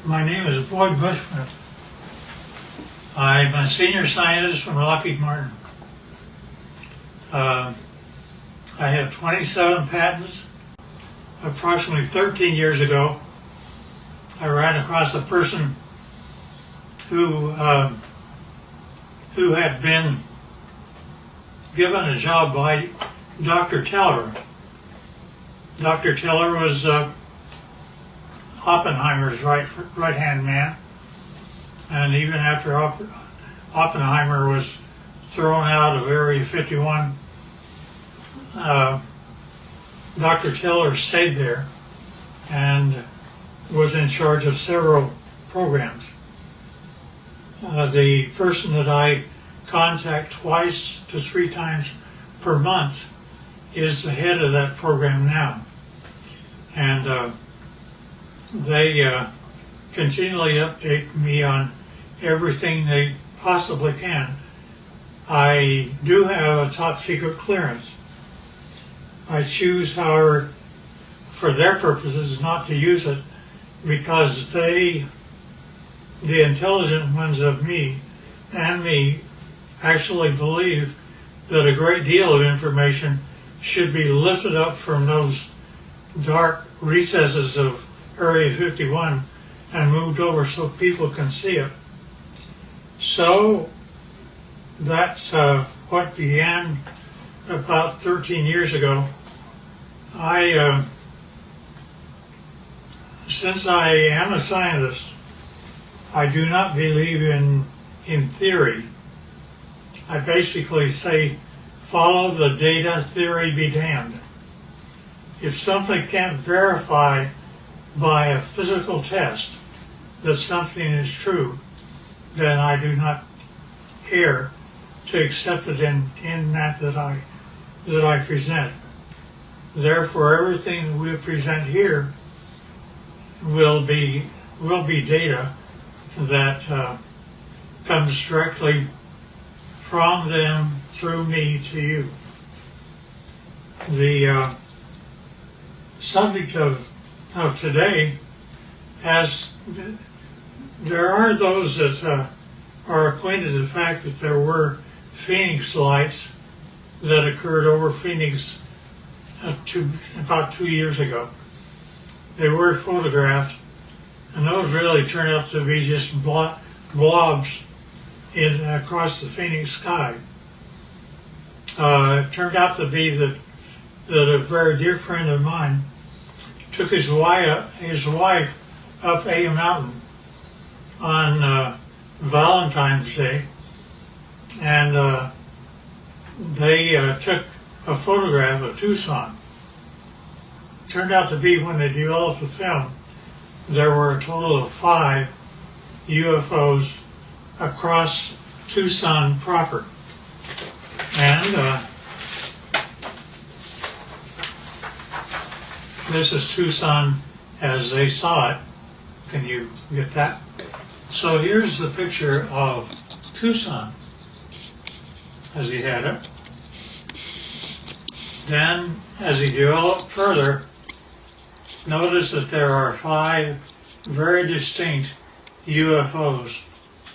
My name is Boyd Bushman. I'm a senior scientist from Lockheed Martin. I have 27 patents. Approximately 13 years ago, I ran across a person who had been given a job by Dr. Teller. Dr. Teller was Oppenheimer's right-hand man, and even after Oppenheimer was thrown out of Area 51, Dr. Teller stayed there and was in charge of several programs. The person that I contact twice to 3 times per month is the head of that program now. And they continually update me on everything they possibly can. I do have a top secret clearance. I choose, however, for their purposes, not to use it because the intelligent ones of me and me actually believe that a great deal of information should be lifted up from those dark recesses of Area 51 and moved over so people can see it. So that's what began about 13 years ago. Since I am a scientist, I do not believe in theory. I basically say, follow the data, theory be damned. If something can't verify by a physical test that something is true, then I do not care to accept it in that I present. Therefore, everything that we present here will be data that comes directly from them through me to you. The subject of today there are those that are acquainted with the fact that there were Phoenix lights that occurred over Phoenix about 2 years ago. They were photographed, and those really turned out to be just blobs across the Phoenix sky. It turned out to be that a very dear friend of mine took his wife up a mountain on Valentine's Day, and they took a photograph of Tucson. Turned out to be, when they developed the film, there were a total of 5 UFOs across Tucson proper. And this is Tucson as they saw it. Can you get that? So here's the picture of Tucson as he had it. Then, as he developed further, notice that there are 5 very distinct UFOs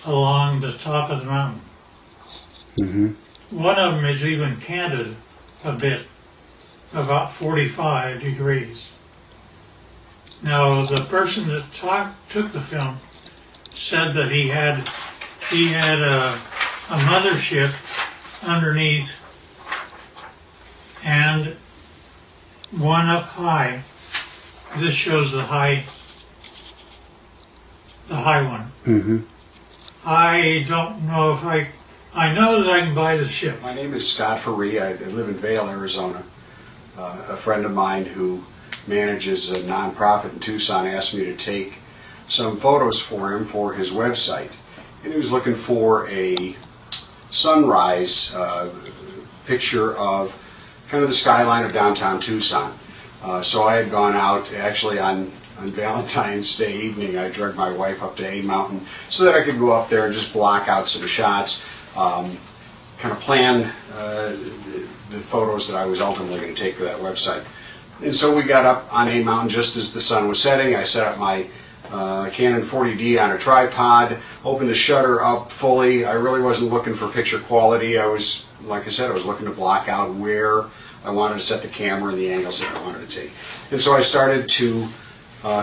along the top of the mountain. Mm-hmm. One of them is even canted a bit, about 45 degrees. Now, the person that took the film said that he had a mothership underneath and one up high. This shows the high one. Mm-hmm. I don't know if I know that I can buy the ship. My name is Scott Faree. I live in Vail, Arizona. A friend of mine who manages a nonprofit in Tucson asked me to take some photos for him for his website. And he was looking for a sunrise picture of kind of the skyline of downtown Tucson. So I had gone out actually on Valentine's Day evening. I dragged my wife up to A Mountain so that I could go up there and just block out some shots, kind of plan the photos that I was ultimately going to take for that website. And so we got up on A Mountain just as the sun was setting. I set up my Canon 40D on a tripod, opened the shutter up fully. I really wasn't looking for picture quality. I was, like I said, I was looking to block out where I wanted to set the camera and the angles that I wanted to take. And so I started to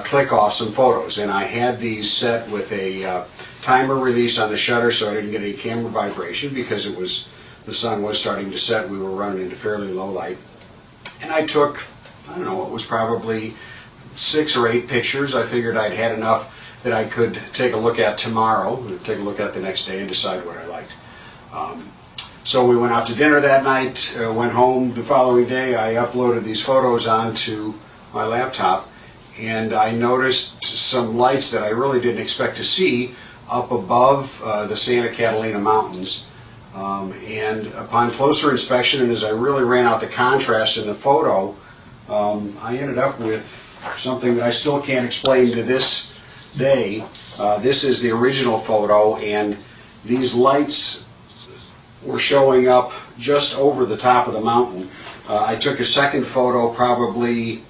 click off some photos, and I had these set with a timer release on the shutter so I didn't get any camera vibration because the sun was starting to set. We were running into fairly low light. And I took, I don't know, it was probably 6 or 8 pictures. I figured I'd had enough that I could take a look at tomorrow, take a look at the next day and decide what I liked. So we went out to dinner that night, went home the following day. I uploaded these photos onto my laptop, and I noticed some lights that I really didn't expect to see up above the Santa Catalina Mountains. And upon closer inspection, and as I really ran out the contrast in the photo, I ended up with something that I still can't explain to this day. This is the original photo, and these lights were showing up just over the top of the mountain. I took a second photo probably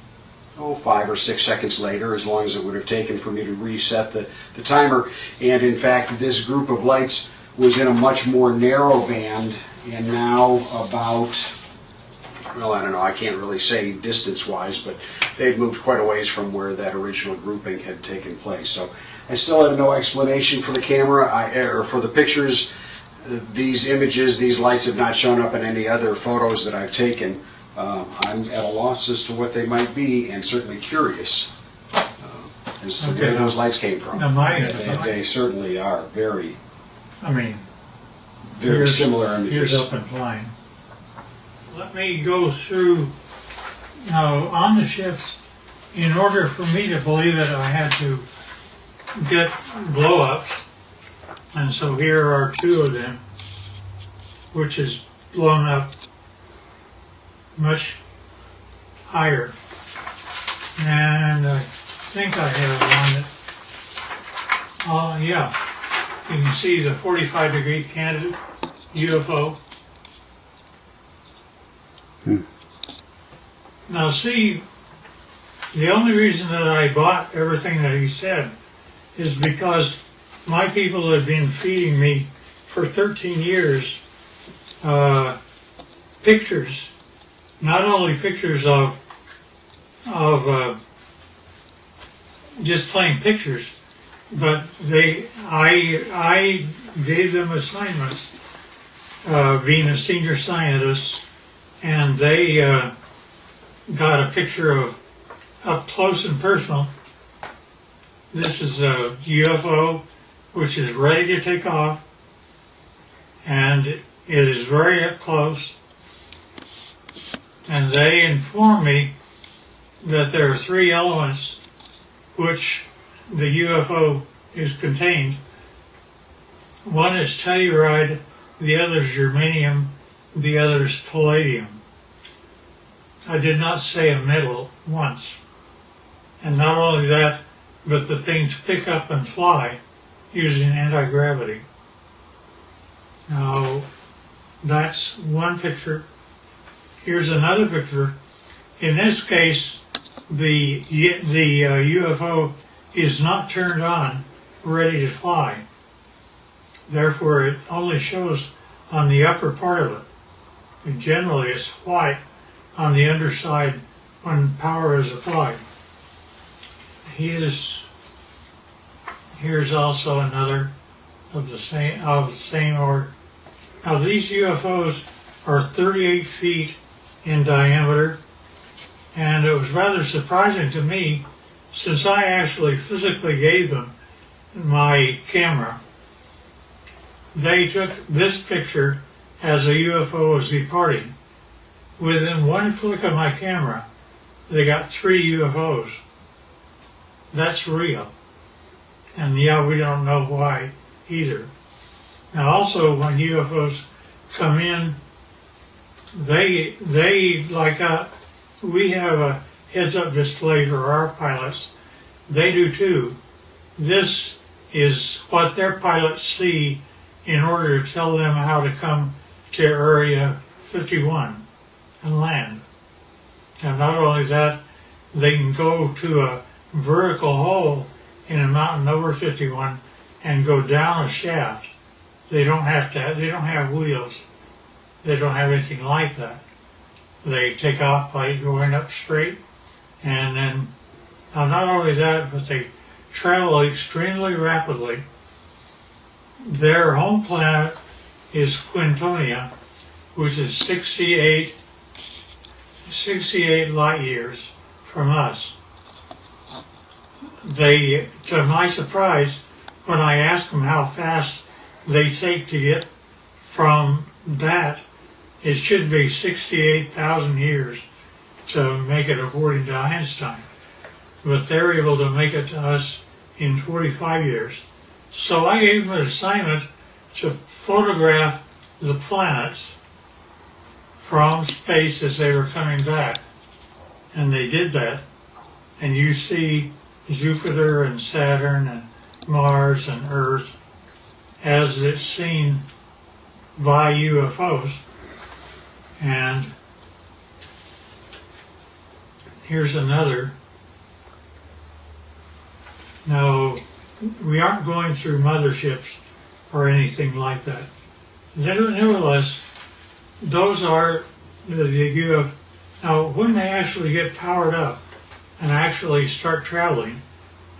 5 or 6 seconds later, as long as it would have taken for me to reset the timer. And in fact, this group of lights was in a much more narrow band, and now about, well, I don't know, I can't really say distance-wise, but they'd moved quite a ways from where that original grouping had taken place. So I still have no explanation for the camera, or for the pictures. These images, these lights have not shown up in any other photos that I've taken. I'm at a loss as to what they might be, and certainly curious as to where those lights came from. They certainly are very similar images. Here's up and flying. Let me go through, now on the ships, in order for me to believe it, I had to get blow-ups, and so here are 2 of them, which is blown up much higher. And I think I have one that, yeah, you can see the 45-degree candidate UFO. Now see, the only reason that I bought everything that he said is because my people have been feeding me for 13 years pictures, not only pictures of just plain pictures, but I gave them assignments, being a senior scientist, and they got a picture of up close and personal. This is a UFO which is ready to take off, and it is very up close. And they inform me that there are 3 elements which the UFO is contained. One is telluride, the other is germanium, the other is palladium. I did not say a metal once. And not only that, but the things pick up and fly using anti-gravity. Now, that's one picture. Here's another picture. In this case, the UFO is not turned on, ready to fly. Therefore, it only shows on the upper part of it. And generally, it's white on the underside when power is applied. Here's also another of the same order. Now, these UFOs are 38 feet in diameter, and it was rather surprising to me, since I actually physically gave them my camera. They took this picture as a UFO was departing. Within one flick of my camera, they got 3 UFOs. That's real. And yeah, we don't know why either. Now also, when UFOs come in, they like we have a heads-up display for our pilots. They do too. This is what their pilots see in order to tell them how to come to Area 51 and land. And not only that, they can go to a vertical hole in a mountain over 51 and go down a shaft. They don't have wheels. They don't have anything like that. They take off by going up straight, and then not only that, but they travel extremely rapidly. Their home planet is Quintonia, which is 68 light years from us. They, to my surprise, when I asked them how fast they take to get from that, it should be 68,000 years to make it according to Einstein. But they're able to make it to us in 45 years. So I gave them an assignment to photograph the planets from space as they were coming back. And they did that. And you see Jupiter and Saturn and Mars and Earth as it's seen by UFOs. And here's another. Now, we aren't going through motherships or anything like that. Nevertheless, those are the UFOs. Now, when they actually get powered up and actually start traveling,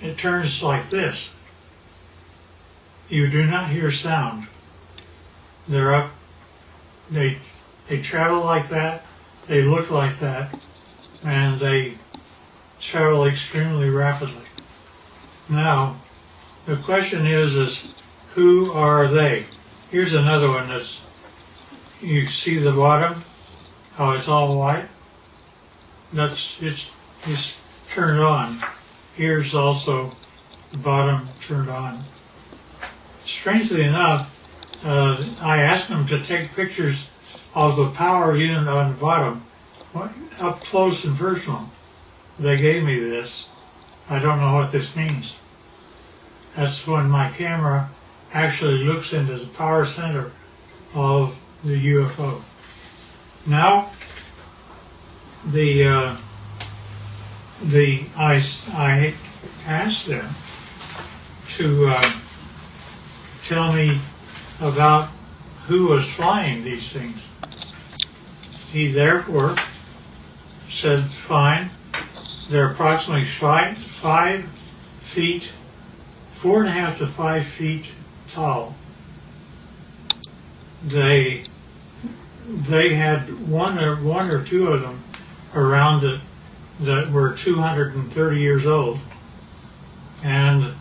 it turns like this. You do not hear sound. They're up. They travel like that. They look like that, and they travel extremely rapidly. Now, the question is who are they? Here's another one that's, you see the bottom, how it's all white? It's turned on. Here's also the bottom turned on. Strangely enough, I asked them to take pictures of the power unit on the bottom, up close and personal. They gave me this. I don't know what this means. That's when my camera actually looks into the power center of the UFO. Now, I asked them to tell me about who was flying these things. He therefore said, fine, they're approximately 5 feet, 4.5 to 5 feet tall. They had one or two of them around it that were 230 years old, and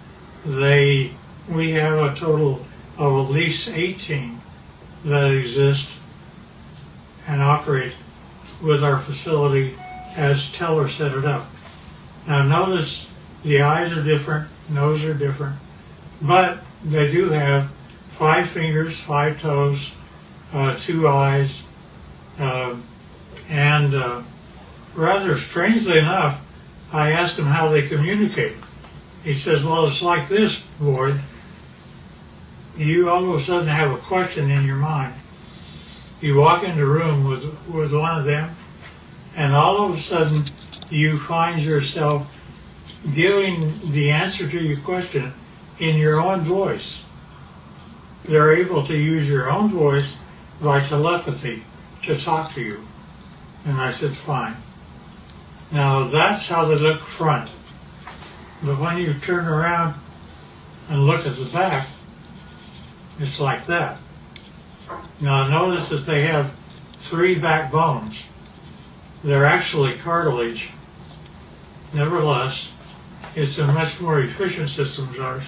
we have a total of at least 18 that exist and operate with our facility as Teller set it up. Now notice the eyes are different, nose are different, but they do have 5 fingers, 5 toes, 2 eyes, and rather strangely enough, I asked him how they communicate. He says, well, it's like this, Boyd. You all of a sudden have a question in your mind. You walk into a room with one of them, and all of a sudden you find yourself giving the answer to your question in your own voice. They're able to use your own voice by telepathy to talk to you. And I said, fine. Now that's how they look front. But when you turn around and look at the back, it's like that. Now notice that they have 3 backbones. They're actually cartilage. Nevertheless, it's a much more efficient system as ours.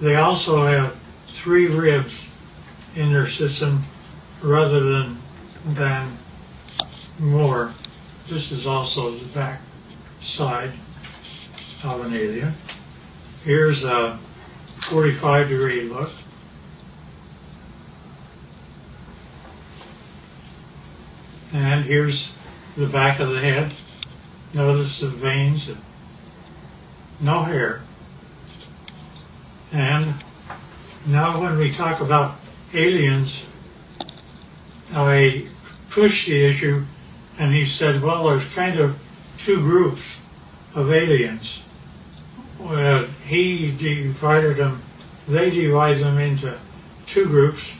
They also have 3 ribs in their system rather than more. This is also the back side of an alien. Here's a 45-degree look. And here's the back of the head. Notice the veins, no hair. And now when we talk about aliens, I pushed the issue, and he said, well, there's kind of 2 groups of aliens. well, he divided them, they divide them into two groups.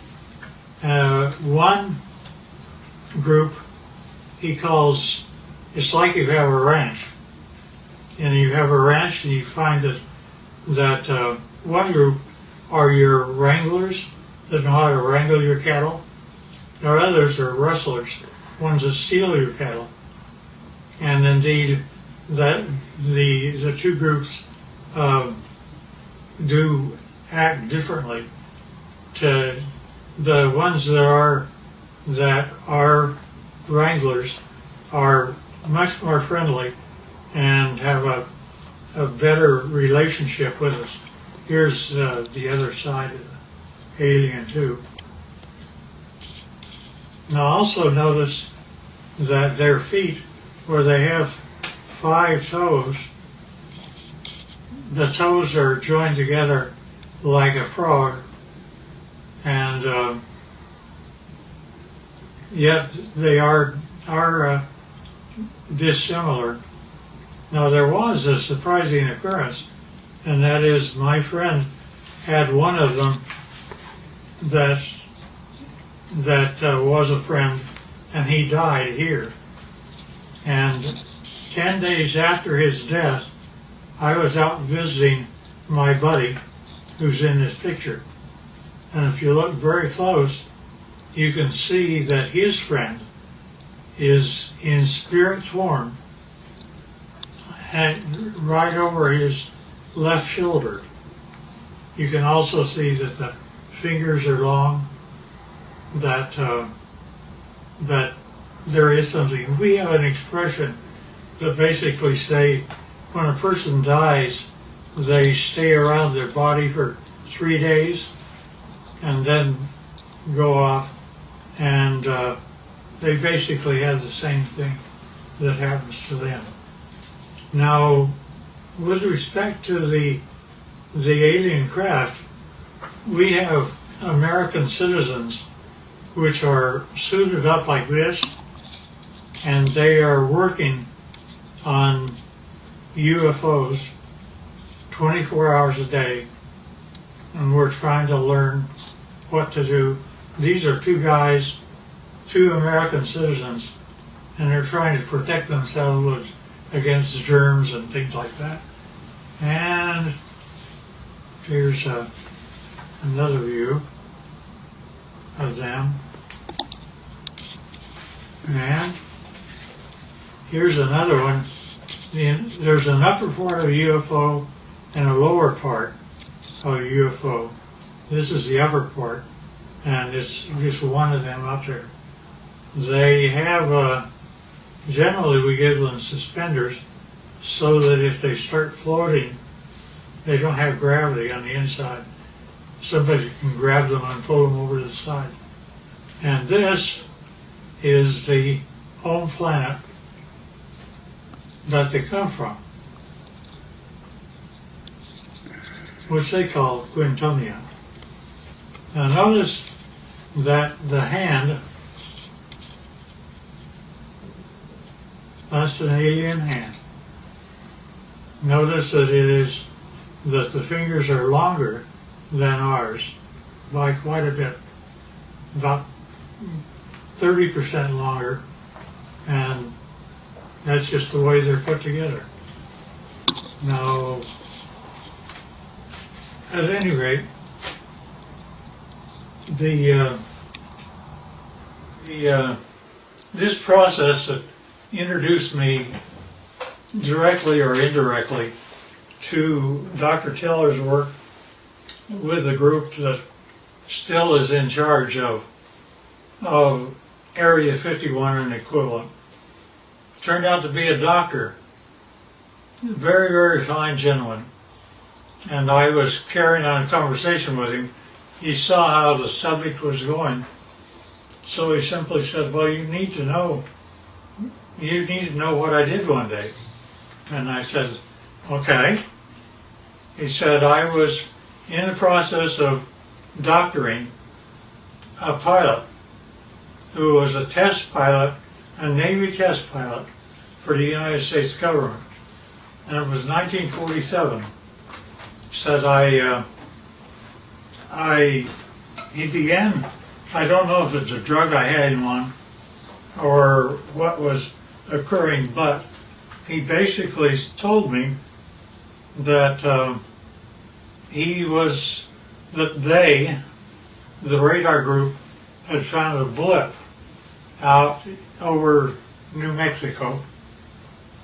One group he calls, it's like you have a ranch. And you have a ranch and you find that one group are your wranglers that know how to wrangle your cattle. There are others are rustlers, ones that steal your cattle. And indeed, that the two groups do act differently. To the ones that are wranglers are much more friendly and have a better relationship with us. Here's the other side of the alien too. Now also notice that their feet, where they have 5 toes, the toes are joined together like a frog, and yet they are dissimilar. Now there was a surprising occurrence, and that is my friend had one of them that was a friend, and he died here. And 10 days after his death, I was out visiting my buddy who's in this picture. And if you look very close, you can see that his friend is in spirit form and right over his left shoulder. You can also see that the fingers are long, that there is something. We have an expression that basically say when a person dies, they stay around their body for 3 days and then go off, and they basically have the same thing that happens to them. Now, with respect to the alien craft, we have American citizens which are suited up like this, and they are working on UFOs 24 hours a day, and we're trying to learn what to do. These are 2 guys, 2 American citizens, and they're trying to protect themselves against germs and things like that. And here's another view of them. And here's another one. There's an upper part of a UFO and a lower part of a UFO. This is the upper part, and it's just one of them up there. They have, generally we give them suspenders so that if they start floating, they don't have gravity on the inside. Somebody can grab them and pull them over to the side. And this is the home planet that they come from, which they call Quintonia. Now notice that the hand, that's an alien hand. Notice that that the fingers are longer than ours by quite a bit, about 30% longer, and that's just the way they're put together. Now, at any rate, this process that introduced me directly or indirectly to Dr. Teller's work with the group that still is in charge of Area 51 and equivalent, turned out to be a doctor, very, very fine gentleman. And I was carrying on a conversation with him. He saw how the subject was going, so he simply said, well, you need to know what I did one day. And I said, okay. He said, I was in the process of doctoring a pilot who was a test pilot, a Navy test pilot for the United States government. And it was 1947. said he began, I don't know if it's a drug I had him on or what was occurring, but he basically told me that the radar group, had found a blip out over New Mexico,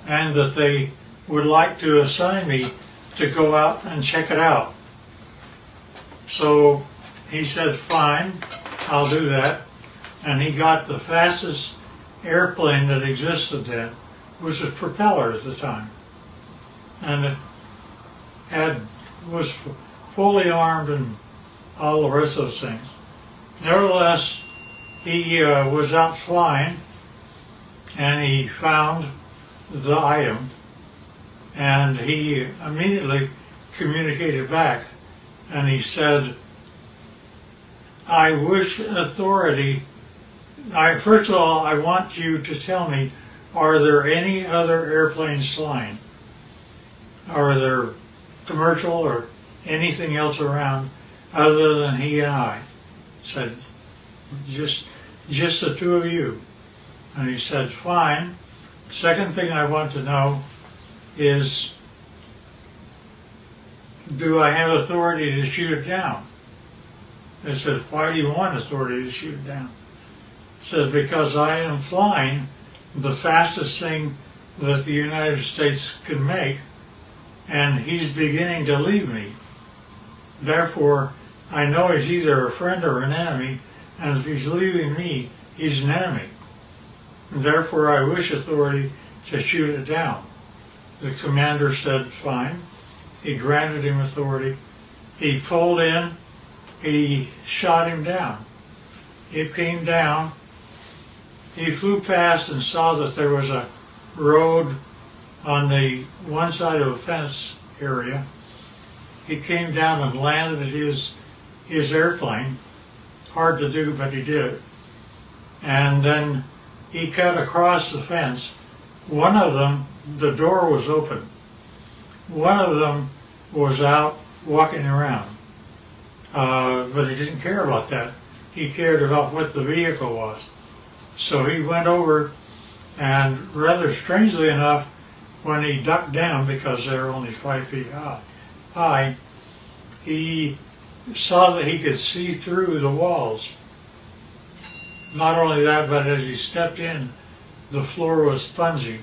and that they would like to assign me to go out and check it out. So he said, fine, I'll do that. And he got the fastest airplane that existed then, which was a propeller at the time. And it was fully armed and all the rest of those things. Nevertheless, he was out flying, and he found the item, and he immediately communicated back, and he said, I wish authority, first of all, I want you to tell me, are there any other airplanes flying? Are there commercial or anything else around other than he and I? Said, just the two of you. And he said, fine. Second thing I want to know is, do I have authority to shoot it down? I said, why do you want authority to shoot it down? He says, because I am flying the fastest thing that the United States can make, and he's beginning to leave me. Therefore, I know he's either a friend or an enemy, and if he's leaving me, he's an enemy. Therefore, I wish authority to shoot it down. The commander said, fine. He granted him authority. He pulled in. He shot him down. It came down. He flew past and saw that there was a road on the one side of a fence area. He came down and landed his airplane. Hard to do, but he did. And then he cut across the fence. One of them, the door was open. One of them was out walking around. But he didn't care about that. He cared about what the vehicle was. So he went over, and rather strangely enough, when he ducked down, because they're only 5 feet high, he saw that he could see through the walls. Not only that, but as he stepped in, the floor was spongy.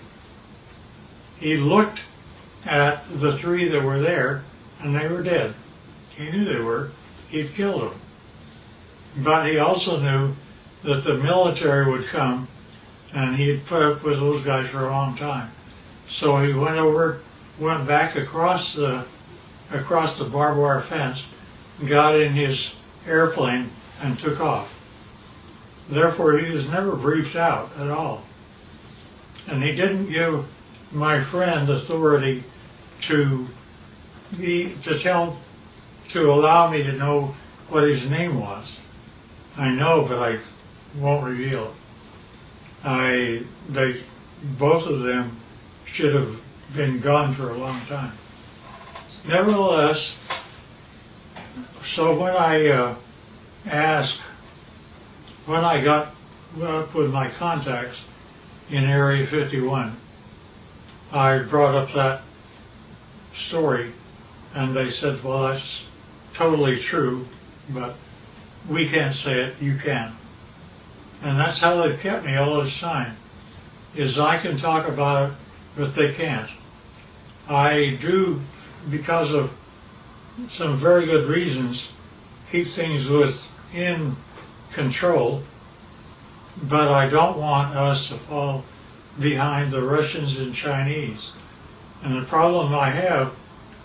He looked at the three that were there, and they were dead. He knew they were. He'd killed them. But he also knew that the military would come, and he had put up with those guys for a long time. So he went back across the barbed wire fence, got in his airplane, and took off. Therefore, he was never briefed out at all. And he didn't give my friend authority to allow me to know what his name was. I know, but I won't reveal it. Both of them should have been gone for a long time. Nevertheless, so when I got up with my contacts in Area 51, I brought up that story, and they said, well, that's totally true, but we can't say it, you can. And that's how they've kept me all this time, is I can talk about it, but they can't. I do, because of some very good reasons, keep things within control, but I don't want us to fall behind the Russians and Chinese. And the problem I have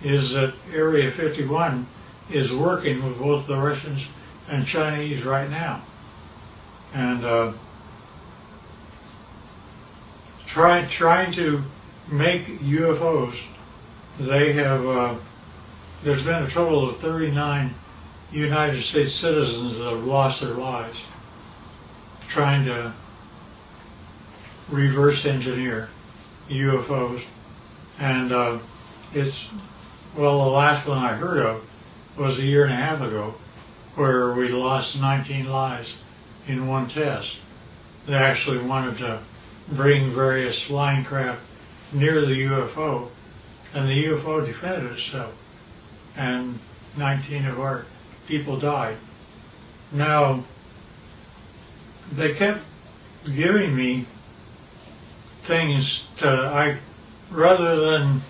is that Area 51 is working with both the Russians and Chinese right now. And trying to make UFOs, they have, there's been a total of 39 United States citizens that have lost their lives trying to reverse engineer UFOs. And it's Well, the last one I heard of was a year and a half ago, where we lost 19 lives in one test. They actually wanted to bring various flying craft near the UFO, and the UFO defended itself, and 19 of our people died. Now, they kept giving me things rather than,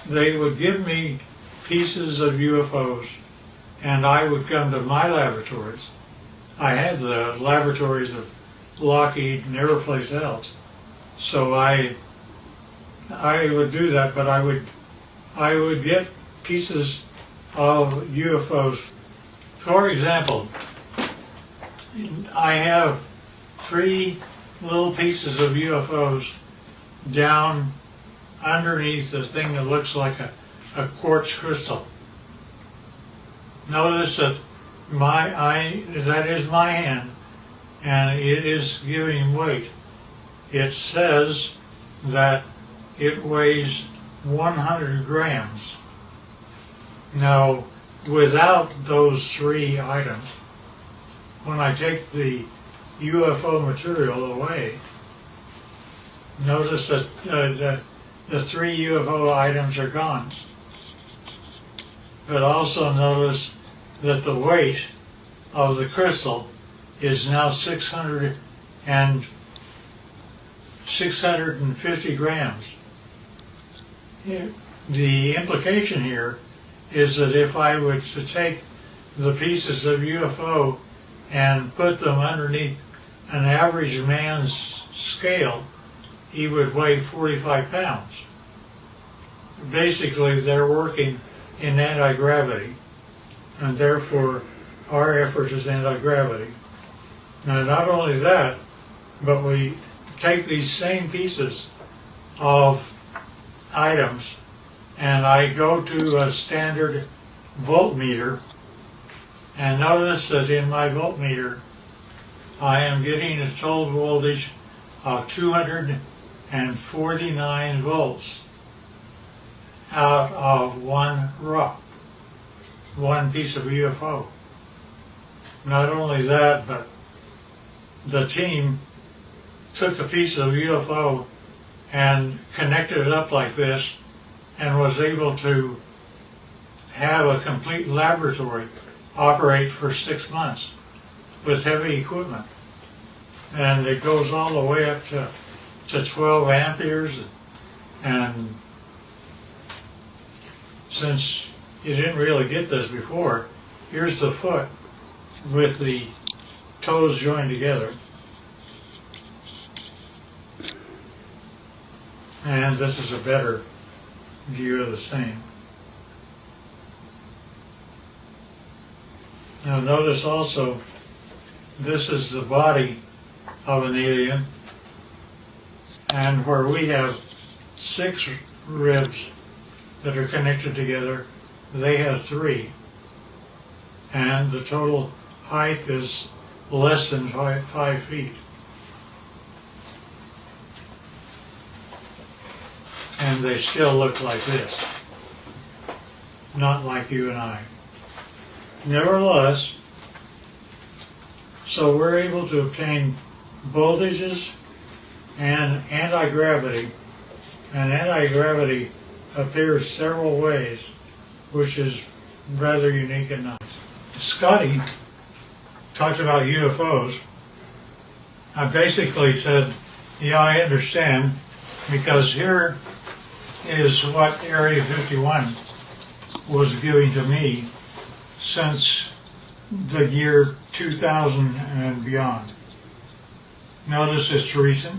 they would give me pieces of UFOs, and I would come to my laboratories. I had the laboratories of Lockheed and every place else, so I would do that. But I would get pieces of UFOs. For example, I have 3 little pieces of UFOs down underneath the thing that looks like a quartz crystal. Notice that that is my hand, and it is giving weight. It says that it weighs 100 grams. Now, without those 3 items, when I take the UFO material away, notice that the 3 UFO items are gone. But also notice that the weight of the crystal is now 650 grams. The implication here is that if I were to take the pieces of UFO and put them underneath an average man's scale, he would weigh 45 pounds. Basically, they're working in anti-gravity, and therefore our effort is anti-gravity. Now, not only that, but we take these same pieces of items, and I go to a standard voltmeter, and notice that in my voltmeter I am getting a total voltage of 249 volts out of one piece of UFO. Not only that, but the team took a piece of UFO and connected it up like this and was able to have a complete laboratory operate for 6 months with heavy equipment. And it goes all the way up to 12 amperes. And since you didn't really get this before, here's the foot with the toes joined together. And this is a better view of the same. Now notice also, this is the body of an alien, and where we have 6 ribs that are connected together, they have 3. And the total height is less than 5 feet. And they still look like this, not like you and I. Nevertheless, so we're able to obtain voltages and anti-gravity, and anti-gravity appears several ways, which is rather unique and nice. Scotty talked about UFOs. I basically said, yeah, I understand, because here is what Area 51 was giving to me since the year 2000 and beyond. Notice it's recent,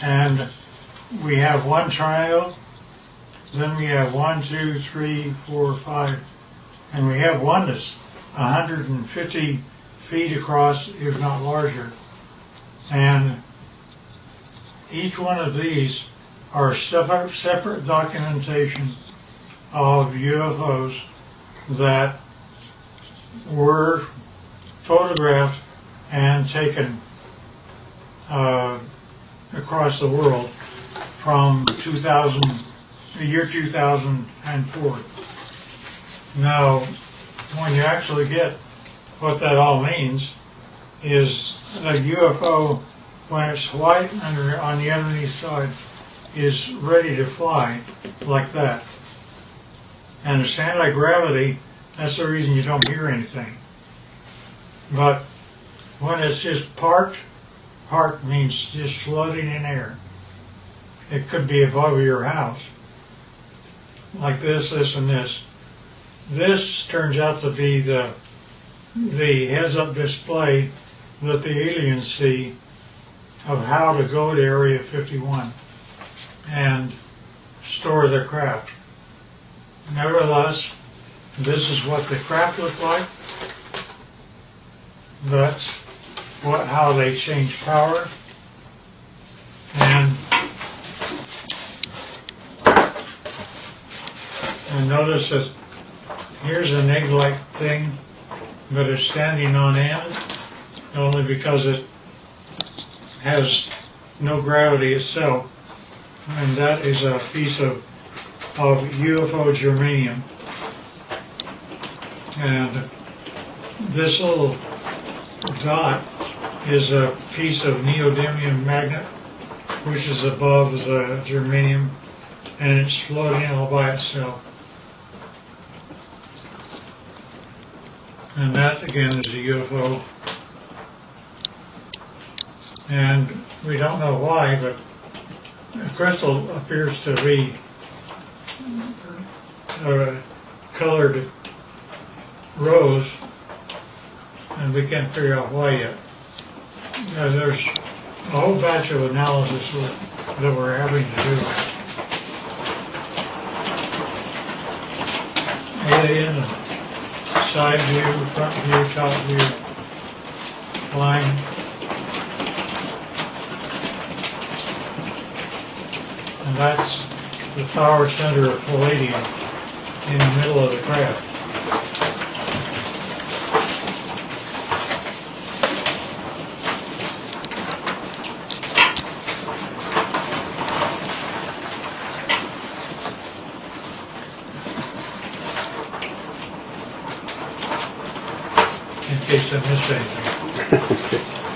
and we have one triangle, then we have 1, 2, 3, 4, 5, and we have one that's 150 feet across, if not larger. And each one of these are separate documentation of UFOs that were photographed and taken across the world from 2000 the year 2004. Now, when you actually get what that all means, is a UFO, when it's white on the underneath side, is ready to fly like that. And it's anti-gravity, that's the reason you don't hear anything. But when it's just parked means just floating in air. It could be above your house, like this, and this. This turns out to be the heads-up display that the aliens see of how to go to Area 51 and store their craft. Nevertheless, this is what the craft look like. That's how they change power. And notice that here's an egg-like thing, but it's standing on end only because it has no gravity itself. And that is a piece of UFO germanium. And this little dot is a piece of neodymium magnet, which is above the germanium, and it's floating all by itself. And that again is a UFO. And we don't know why, but the crystal appears to be colored rose, and we can't figure out why yet. There's a whole batch of analysis that we're having to do. Alien, side view, front view, top view, line. And that's the power center of palladium in the middle of the craft. In case I missed anything.